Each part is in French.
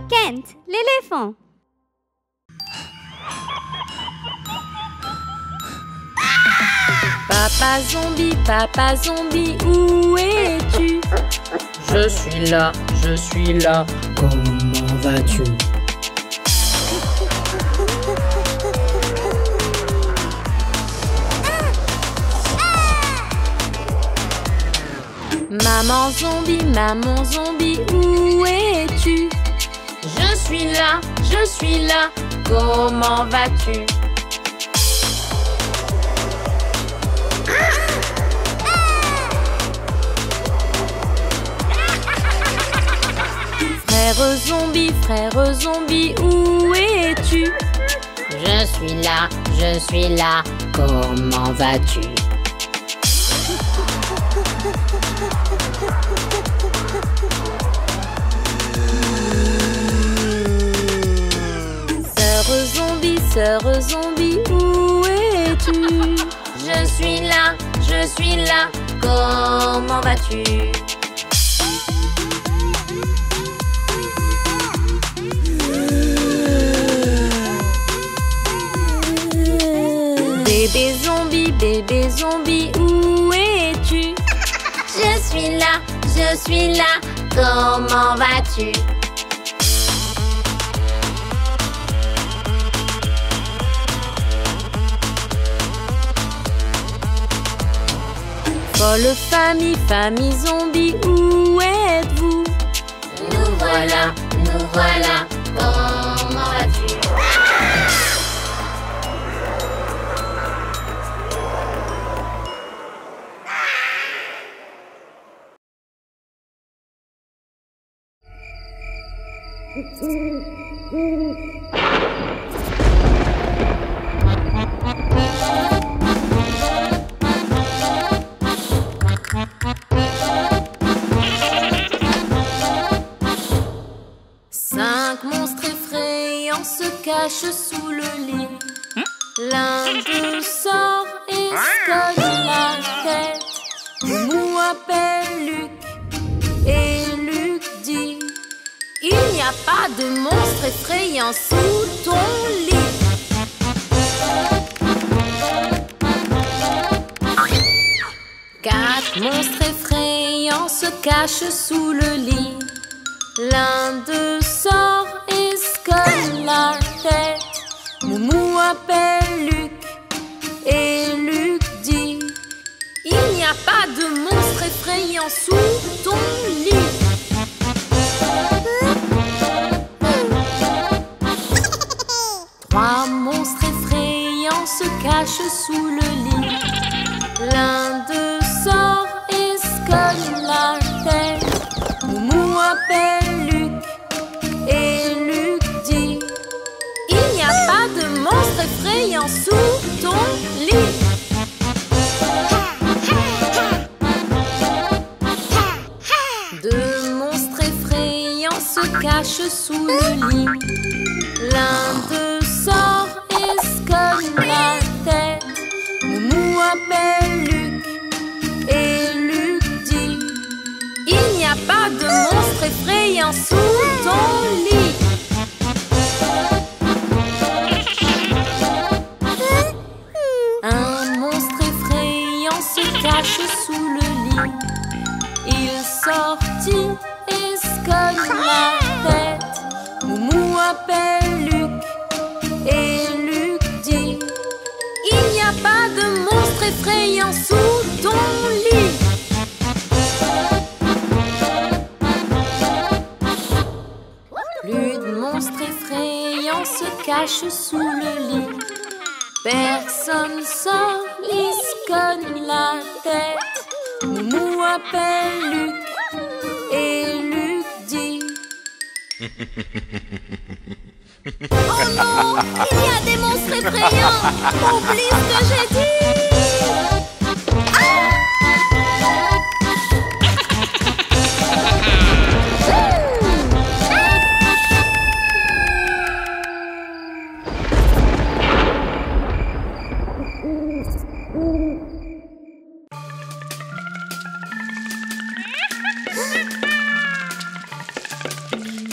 Kent, l'éléphant. Papa zombie, où es-tu? Je suis là, comment vas-tu? Maman zombie, où es-tu? Je suis là, comment vas-tu? Frère zombie, où es-tu? Je suis là, comment vas-tu? Sœur zombie, où es-tu? Je suis là, comment vas-tu? Bébé zombie, où es-tu? Je suis là, comment vas-tu? Folle famille zombie, où êtes-vous? Nous voilà, comment vas-tu? Cinq monstres effrayants se cachent sous le lit. L'un d'eux sort et se cogne la tête. Moumou appelle Luc et Luc dit: il n'y a pas de monstre effrayant sous ton lit. Quatre monstres effrayants se cachent sous le lit. L'un d'eux sort et se cogne la tête. Moumou appelle Luc et Luc dit: il n'y a pas de monstre effrayant sous ton lit. Trois monstres effrayants se cachent sous le lit. L'un d'eux sort et se cogne la tête. Moumou appelle Luc et Luc dit: il n'y a pas de monstre effrayant sous ton lit. Deux monstres effrayants se cachent sous le lit. L'un d'eux sort et se cogne la tête. Moumou appelle Luc et Luc dit: il n'y a pas de monstre effrayant sous ton lit. Un monstre effrayant se cache sous le lit. Il sortit et se cogne la tête. Moumou appelle Luc et Luc dit: il n'y a pas de monstre effrayant sous ton lit. Plus de monstres effrayants se cachent sous le lit. Personne sort, il se cogne la tête. Moumou appelle Luc et Luc dit: oh non, il y a des monstres effrayants. Oublie ce que j'ai dit.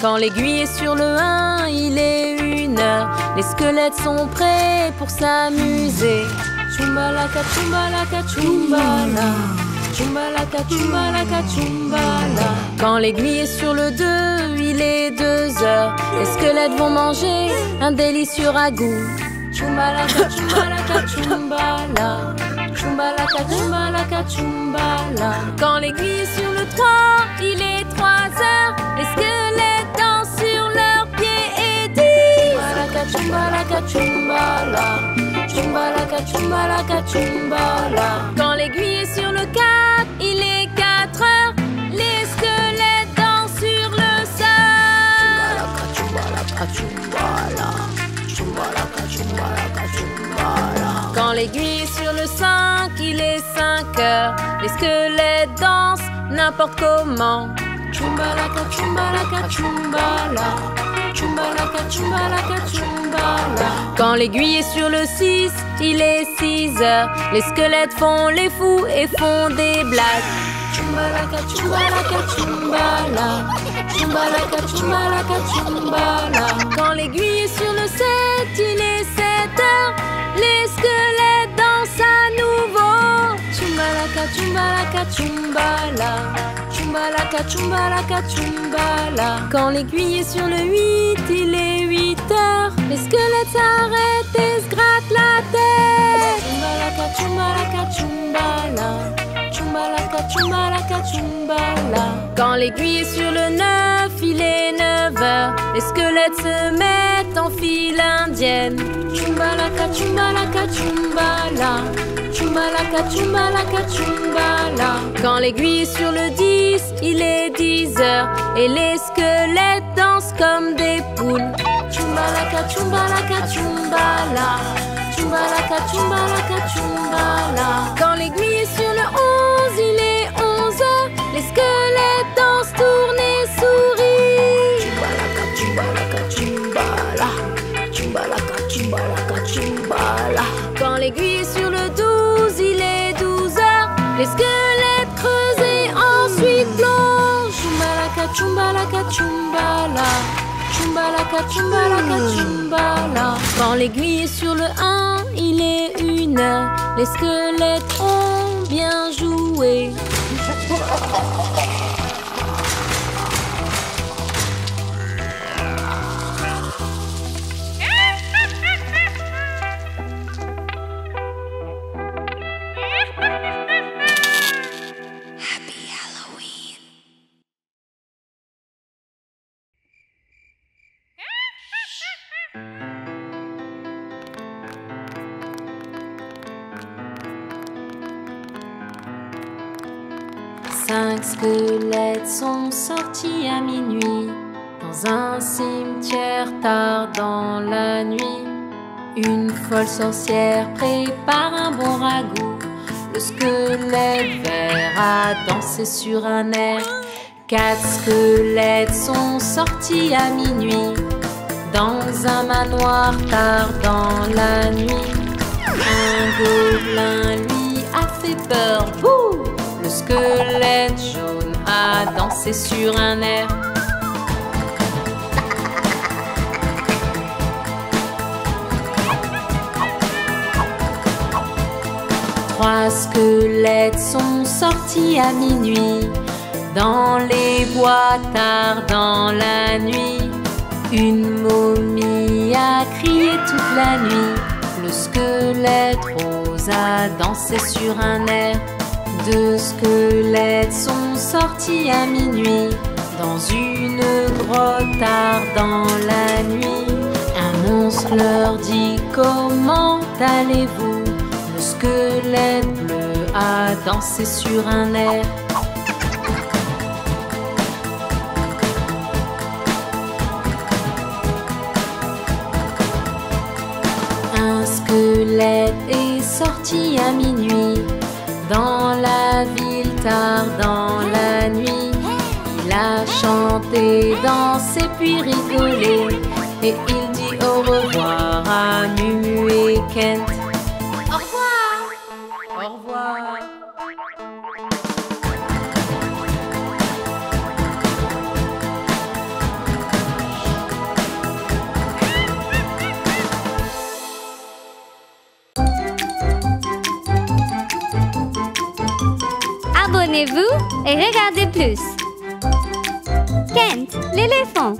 Quand l'aiguille est sur le 1, il est 1h. Les squelettes sont prêts pour s'amuser. Chumbalaka, chumbalaka, chumbala. Chumbalaka, chumbalaka, chumbala. Quand l'aiguille est sur le 2, il est 2h. Les squelettes vont manger un délicieux ragoût. Chumbalaka, chumbalaka, chumbala. Chumbalaka, chumbalaka, chumbala. Quand l'aiguille est sur le 3, il est 3h. Les squelettes dansent sur leurs pieds et disent chumbalaka, chumbala. Chumbalaka, chumbalaka, chumbala. Quand l'aiguille est sur le 4, il est 4h. Les squelettes dansent sur le sol. Chumbalaka, chumbala. Chumbalaka, chumbalaka, chumbala. Quand l'aiguille est sur le 5, il est 5h. Les squelettes dansent n'importe comment. Chumbalaka, chumbalaka, chumbala. Chumbalaka, chumbalaka, chumbala. Quand l'aiguille est sur le 6, il est 6h. Les squelettes font les fous et font des blagues. Chumbalaka, chumbalaka, chumbala. Chumbalaka, chumbalaka, chumbala. Quand l'aiguille est sur le 7, il est 7h. Les squelettes dansent à nouveau. Chumbalaka, chumbalaka, chumbala. Chumbalaka, chumbalaka, chumbala. Quand l'aiguille est sur le 8, il est 8h. Les squelettes s'arrêtent et se grattent la tête. Chumbalaka, chumbalaka, chumbala. Chumbalaka, chumbalaka, chumbala. Quand l'aiguille est sur le 9, il est 9h. Les squelettes se mettent en file indienne. Chumbalaka, chumbalaka, chumbala. Chumbalaka, chumbalaka, chumbala. Quand l'aiguille est sur le 10, il est 10h. Et les squelettes dansent comme des poules. Chumbalaka, chumbalaka, chumbala. Chumbalaka, chumbalaka, chumbala. Quand l'aiguille est sur le 11, il est 11h. Les squelettes dansent, tournent et sourient. Chumbalaka, chumbalaka, chumbala. Chumbalaka, chumbalaka, chumbala. Quand l'aiguille est sur le 12, il est 12h. Les squelettes creusent et ensuite plongent. Chumbalaka, chumbalaka, chumbala. Chumbalaka, chumbalaka, chumbala. Quand l'aiguille est sur le 1, il est 1h. Les squelettes ont bien joué. Cinq squelettes sont sortis à minuit dans un cimetière tard dans la nuit. Une folle sorcière prépare un bon ragoût. Le squelette vert a dansé sur un air. 4 squelettes sont sortis à minuit dans un manoir tard dans la nuit. Un gobelin lui a fait peur. Bouh! Le squelette jaune a dansé sur un air. Trois squelettes sont sortis à minuit dans les bois tard dans la nuit. Une momie a crié toute la nuit. Le squelette rose a dansé sur un air. 2 squelettes sont sortis à minuit dans une grotte tard dans la nuit. Un monstre leur dit: comment allez-vous? Le squelette bleu a dansé sur un air. Un squelette est sorti à minuit dans la ville tard dans la nuit. Il a chanté, dansé puis rigolé. Et il dit au revoir à Mumu et Kent. Au revoir! Au revoir! Abonnez-vous et regardez plus. Kent, l'éléphant.